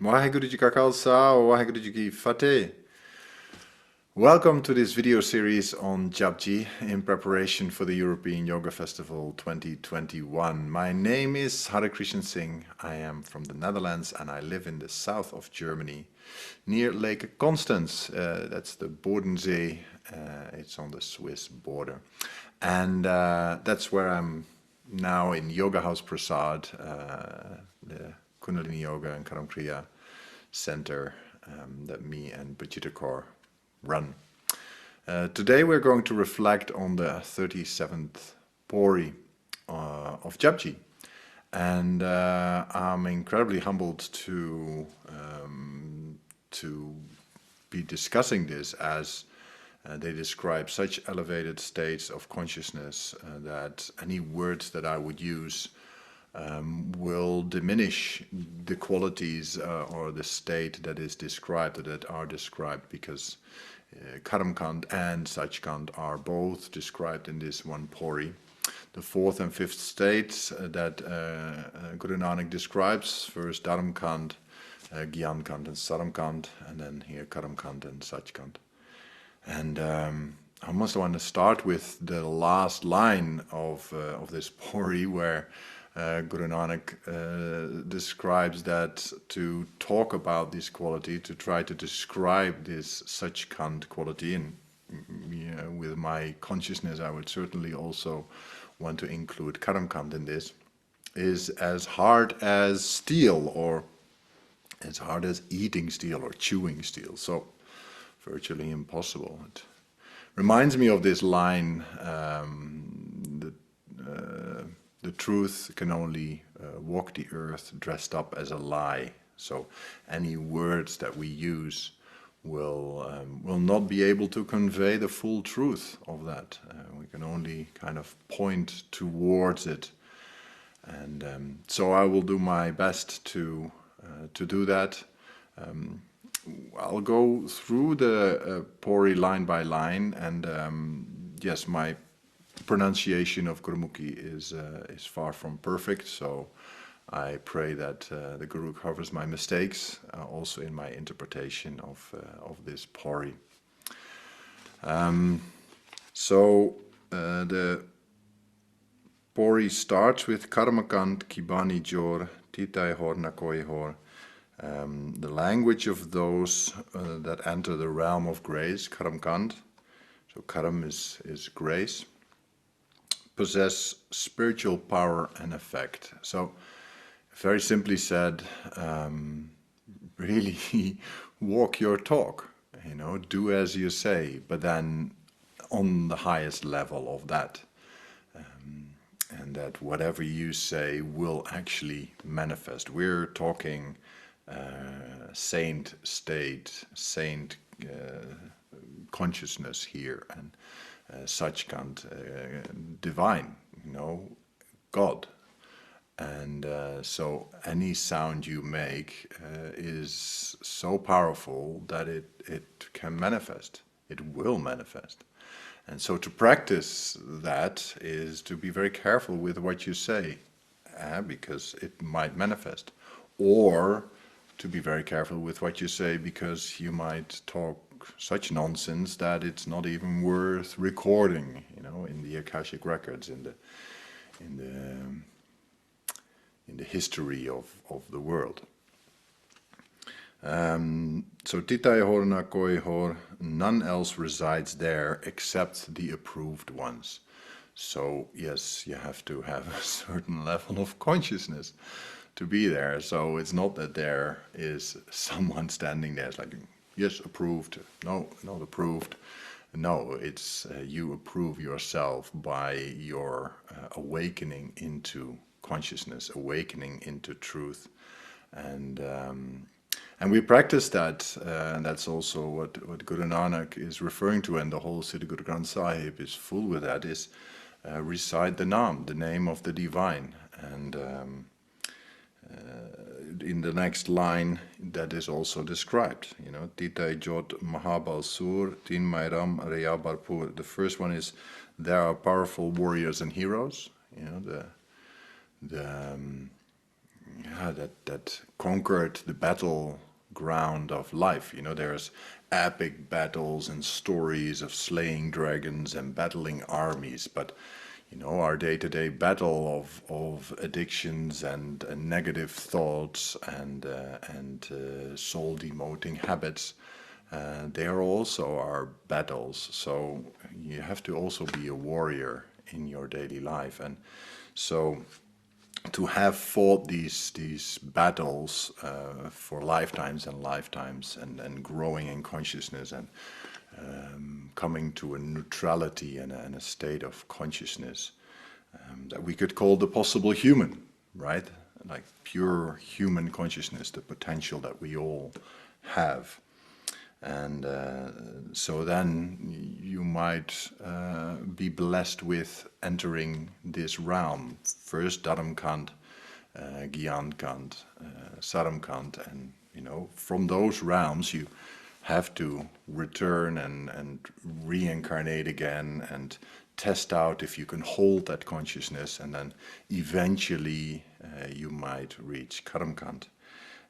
Waheguru Ji Ka Khalsa, Waheguru Ji Ki Fateh. Welcome to this video series on Japji in preparation for the European Yoga Festival 2021. My name is Hari Krishan Singh. I am from the Netherlands and I live in the south of Germany near Lake Constance. That's the Bodensee. It's on the Swiss border. And that's where I'm now in Yoga House Prasad, the Kundalini Yoga and Karam Kriya center that me and Bajita Kaur run. Today we're going to reflect on the 37th Pauri of Japji, and I'm incredibly humbled to be discussing this as they describe such elevated states of consciousness that any words that I would use will diminish the qualities or the state that is described or that are described, because Karam Kant and Sachkant are both described in this one Pauri. The fourth and fifth states that Guru Nanak describes, first Dharam Kant, Gyan Kant and Saram Kant, and then here Karam Kant and Sachkant. And I almost want to start with the last line of this Pauri, where Guru Nanak describes that to talk about this quality, to try to describe this Sachkant quality, and with my consciousness I would certainly also want to include Karam Kant in this, is as hard as steel, or as hard as eating steel or chewing steel, so virtually impossible. It reminds me of this line, the truth can only walk the earth dressed up as a lie. So any words that we use will not be able to convey the full truth of that. We can only kind of point towards it. And so I will do my best to do that. I'll go through the Pauri line by line, and yes, my pronunciation of Gurumukhi is far from perfect, so I pray that the Guru covers my mistakes, also in my interpretation of this Pauri. The Pauri starts with Karmakant Kibani Jor Titai Hor Nakoi Hor. The language of those that enter the realm of grace, Karam Kant. So Karam is grace. Possess spiritual power and effect. So, very simply said, really walk your talk, do as you say, but then on the highest level of that. And that whatever you say will actually manifest. We're talking saint state, saint consciousness here, and Sachkant, divine, God. And so any sound you make is so powerful that it can manifest, it will manifest. And so to practice that is to be very careful with what you say, because it might manifest. Or to be very careful with what you say, because you might talk such nonsense that it's not even worth recording, in the Akashic records, in the history of the world. So Titai Hor Nakoi Hor, none else resides there except the approved ones. So yes, you have to have a certain level of consciousness to be there. So it's not that there is someone standing there, it's like, yes, approved, no, not approved. No, it's you approve yourself by your awakening into consciousness, awakening into truth. And we practice that, and that's also what Guru Nanak is referring to, and the whole Siddha Guru Granth Sahib is full with that, is recite the Naam, the name of the divine. And in the next line, that is also described, Titai Jot Mahabal Sur, Tin Mairam Reya Barpur. The first one is, there are powerful warriors and heroes, the that conquered the battleground of life. There's epic battles and stories of slaying dragons and battling armies, but our day-to-day battle of addictions and negative thoughts and soul-demoting habits, they are also our battles. So you have to also be a warrior in your daily life. And so to have fought these battles for lifetimes and lifetimes, and growing in consciousness, and coming to a neutrality and a state of consciousness that we could call the possible human, right? Like pure human consciousness, the potential that we all have. And so then you might be blessed with entering this realm. First Dharamkant, Gyankant, Saramkant, and from those realms you have to return and reincarnate again and test out if you can hold that consciousness, and then eventually you might reach Karamkant.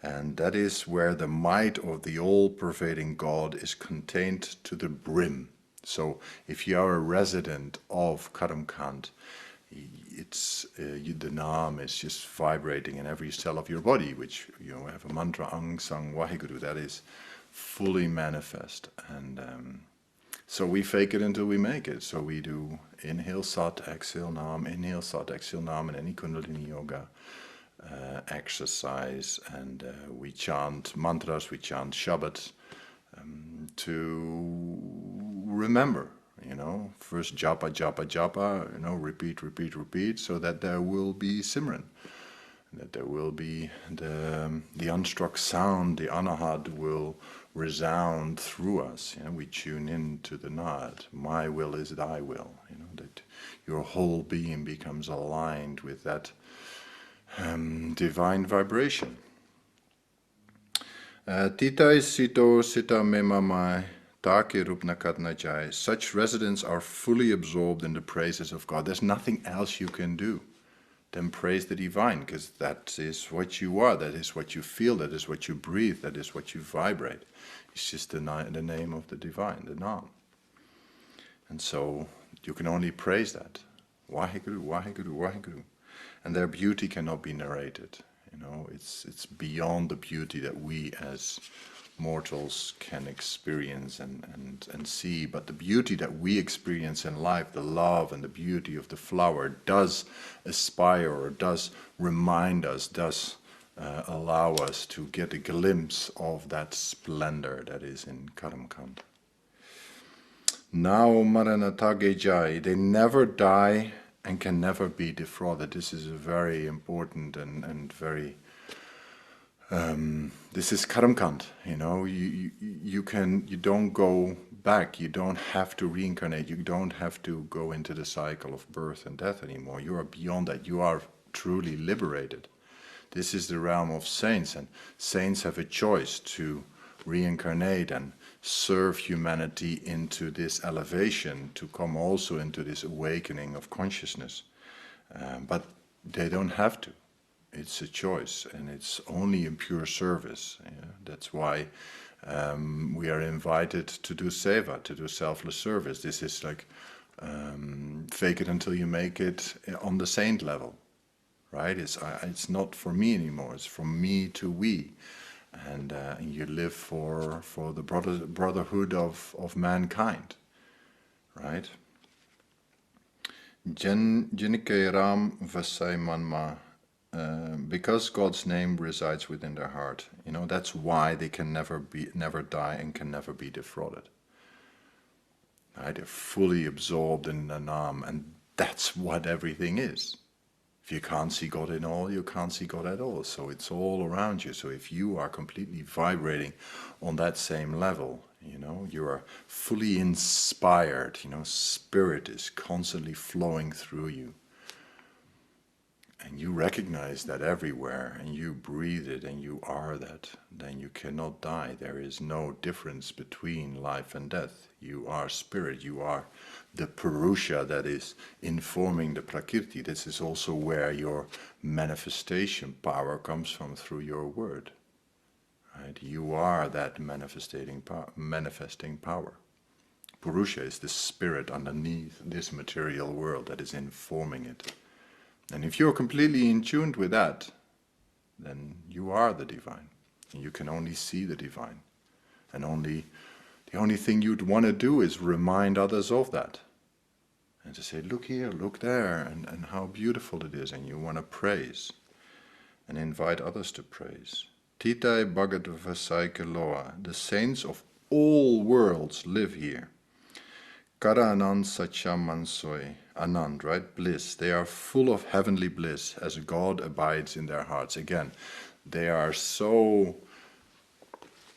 And that is where the might of the all-pervading God is contained to the brim. So if you are a resident of Karamkant, the Naam is just vibrating in every cell of your body, which have a mantra, Ang Sang Waheguru, that is fully manifest. And so we fake it until we make it. So we do inhale Sat, exhale Naam, inhale Sat, exhale Naam, in any Kundalini Yoga exercise, and we chant mantras, we chant Shabbat to remember, first japa, japa, japa, repeat, repeat, repeat, so that there will be Simran, that there will be the unstruck sound, the Anahad will resound through us. We tune in to the Nad. My will is thy will, that your whole being becomes aligned with that divine vibration. Titai sito sita memamai take rupnakatnajai. Such residents are fully absorbed in the praises of God. There's nothing else you can do than praise the divine, because that is what you are, that is what you feel, that is what you breathe, that is what you vibrate. It's just the name of the divine, the Naam. And so you can only praise that. Waheguru, Waheguru, Waheguru. And their beauty cannot be narrated. It's beyond the beauty that we as mortals can experience and see. But the beauty that we experience in life, the love and the beauty of the flower, does aspire, or does remind us, does allow us to get a glimpse of that splendor that is in Karamkant. Now Maranatage Jai, they never die and can never be defrauded. This is a very important and very this is Karamkant. You don't go back. You don't have to reincarnate. You don't have to go into the cycle of birth and death anymore. You are beyond that. You are truly liberated. This is the realm of saints, and saints have a choice to reincarnate and serve humanity into this elevation, to come also into this awakening of consciousness. But they don't have to. It's a choice, and it's only in pure service. That's why we are invited to do seva, to do selfless service. This is like fake it until you make it on the saint level, right? It's not for me anymore. It's from me to we. And you live for the brotherhood of mankind, right? Jinike Ram Vasai Manma, because God's name resides within their heart. That's why they can never die and can never be defrauded. Right? They're fully absorbed in the Nam, and that's what everything is. If you can't see God in all, you can't see God at all. So it's all around you. So if you are completely vibrating on that same level, you are fully inspired. Spirit is constantly flowing through you. and you recognize that everywhere, and you breathe it, and you are that, then you cannot die. There is no difference between life and death. You are spirit, you are the Purusa that is informing the Prakriti. This is also where your manifestation power comes from, through your word. Right? You are that manifesting power. Purusa is the spirit underneath this material world that is informing it. And if you're completely in tune with that, then you are the divine. And you can only see the divine. And the only thing you'd want to do is remind others of that. And to say, look here, look there, and how beautiful it is. And you want to praise. And invite others to praise. Titai Bhagat Vasaika Loa. The saints of all worlds live here. Kara Anand Satya Mansoy. Anand, right? Bliss. They are full of heavenly bliss as God abides in their hearts. Again, they are so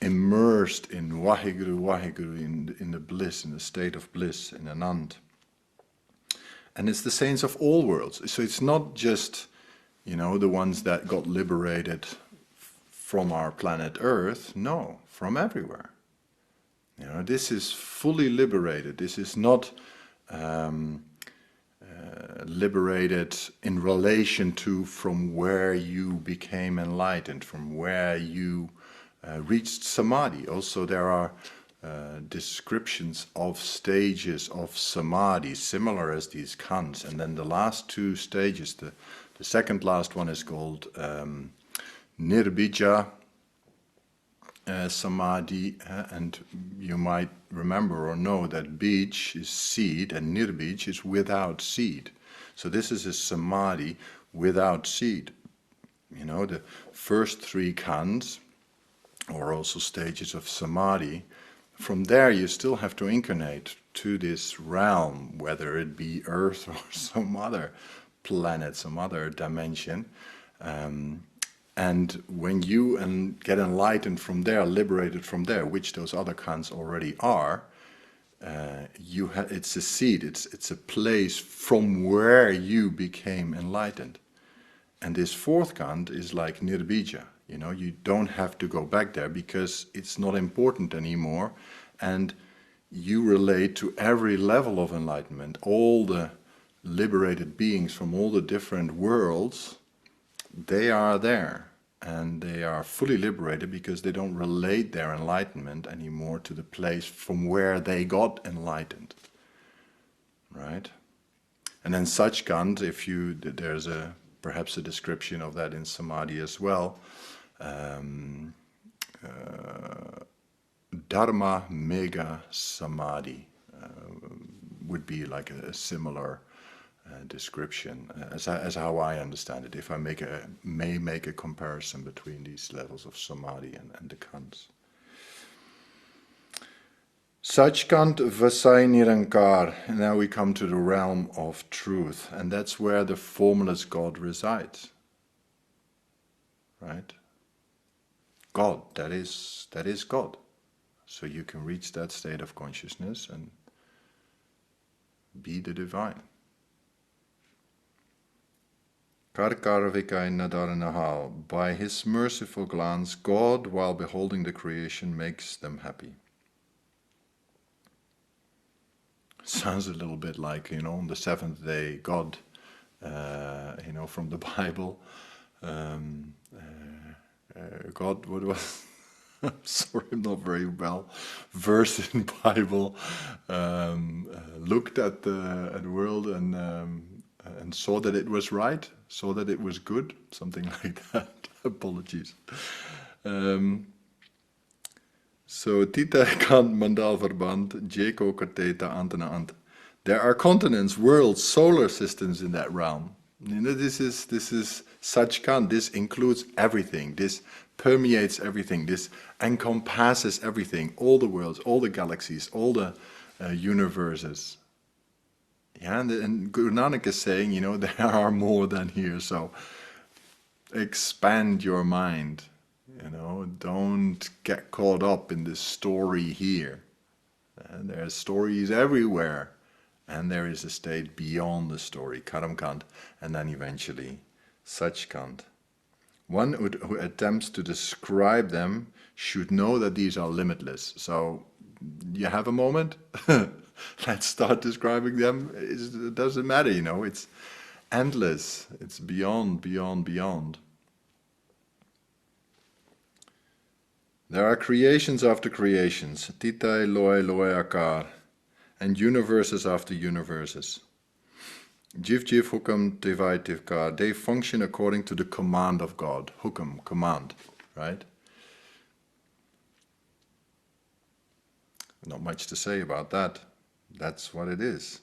immersed in Waheguru, Waheguru, in the bliss, in the state of bliss, in Anand. And it's the saints of all worlds. So it's not just, the ones that got liberated from our planet Earth. No, from everywhere. This is fully liberated. This is not liberated in relation to from where you became enlightened, from where you reached samadhi. Also, there are descriptions of stages of samadhi, similar as these khans. And then the last two stages, the second last one is called nirbija samadhi, and you might remember or know that bij is seed and nirbij is without seed. So this is a samadhi without seed. The first three khans, or also stages of samadhi, from there you still have to incarnate to this realm, whether it be Earth or some other planet, some other dimension. And when you get enlightened from there, liberated from there, which those other khans already are, it's a seed, it's a place from where you became enlightened. And this fourth khan is like nirbija. You don't have to go back there because it's not important anymore, and you relate to every level of enlightenment. All the liberated beings from all the different worlds, they are there, and they are fully liberated because they don't relate their enlightenment anymore to the place from where they got enlightened, right? And then Sachkhand, there's perhaps a description of that in Samadhi as well. Dharma Mega Samadhi would be like a similar description, as how I understand it, if I may make a comparison between these levels of Samadhi and the khans. Sachkhand Vasai Nirankar. And now we come to the realm of truth, and that's where the formless God resides. Right? God, that is God. So you can reach that state of consciousness and be the divine. Karkarvikai Nadaranahal. By his merciful glance, God, while beholding the creation, makes them happy. Sounds a little bit like, on the seventh day, God, from the Bible. God, what was? Sorry, I'm not very well versed in Bible. Looked at the world and saw that it was right, saw that it was good, something like that. Apologies. So Tita Kant Mandal Verband, Jeko Karteta Antena Ant. There are continents, worlds, solar systems in that realm. This is Sachkhand. This includes everything. This permeates everything. This encompasses everything. All the worlds, all the galaxies, all the universes. Yeah, and Guru Nanak is saying, there are more than here. So expand your mind. Don't get caught up in this story here. There are stories everywhere. And there is a state beyond the story, Karam Kant, and then eventually Sachkhand. One who attempts to describe them should know that these are limitless. So, you have a moment? Let's start describing them. It doesn't matter, it's endless. It's beyond, beyond, beyond. There are creations after creations, titai loi loi akar, and universes after universes. Jiv jiv hukam tivai tivkar, they function according to the command of God. Hukam, command, right? Not much to say about that. That's what it is.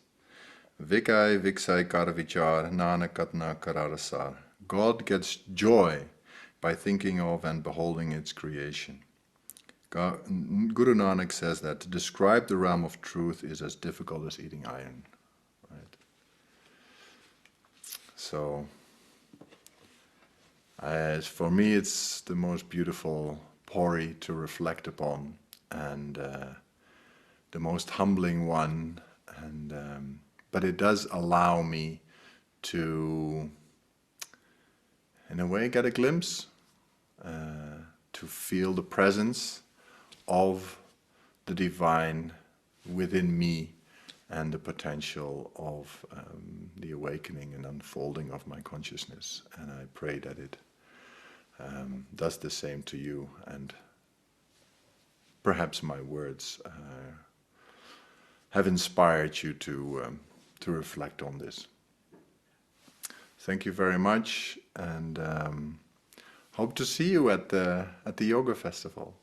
Vikai viksai karavichar nanakatna kararasar. God gets joy by thinking of and beholding its creation. Guru Nanak says that to describe the realm of truth is as difficult as eating iron. Right? So, for me, it's the most beautiful Pauri to reflect upon, and the most humbling one. And but it does allow me to, in a way, get a glimpse, to feel the presence of the divine within me and the potential of the awakening and unfolding of my consciousness. And I pray that it does the same to you, and perhaps my words have inspired you to reflect on this. Thank you very much, and hope to see you at the yoga festival.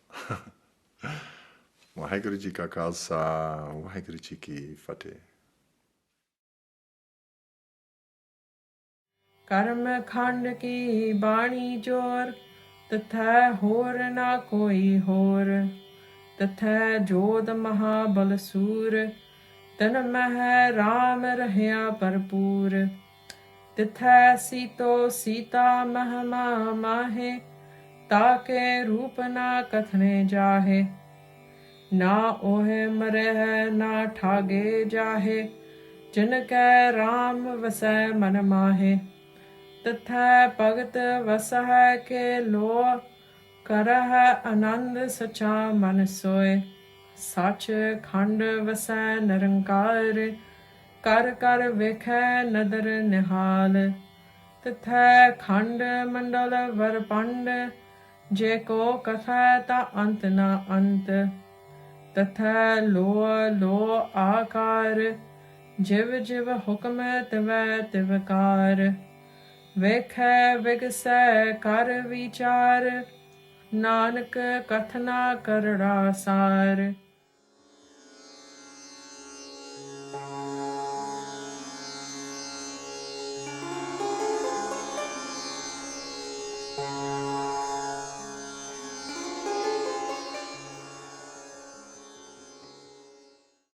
Waheguru Ji Ka Khalsa, Waheguru Ji Ki Fateh. कर्म खंड की बाणी जोर, तथा होर ना कोई होर, तथा जोध महाबल सूर, तन मह राम रहया भरपूर, तथा सीतो सीता महमा माहे, ताके रूप ना कथने जाहे, ना ओहे मरह ना ठागे जाहे, जिनकै राम वसै मन माहे, तथा भगत वसह के लो, करह आनंद सचा मन सोय, सच खंड वसै निरंकार, कर कर वेखै नदर निहाल, तथा खंड मंडल वरपंड, जे को कथा ता अंत ना अंत, तथा लो लो आकार, जिव जिव हुक्म तिवै तिवकार, वेखै विगसै कर विचार, नानक कथना करड़ा सार।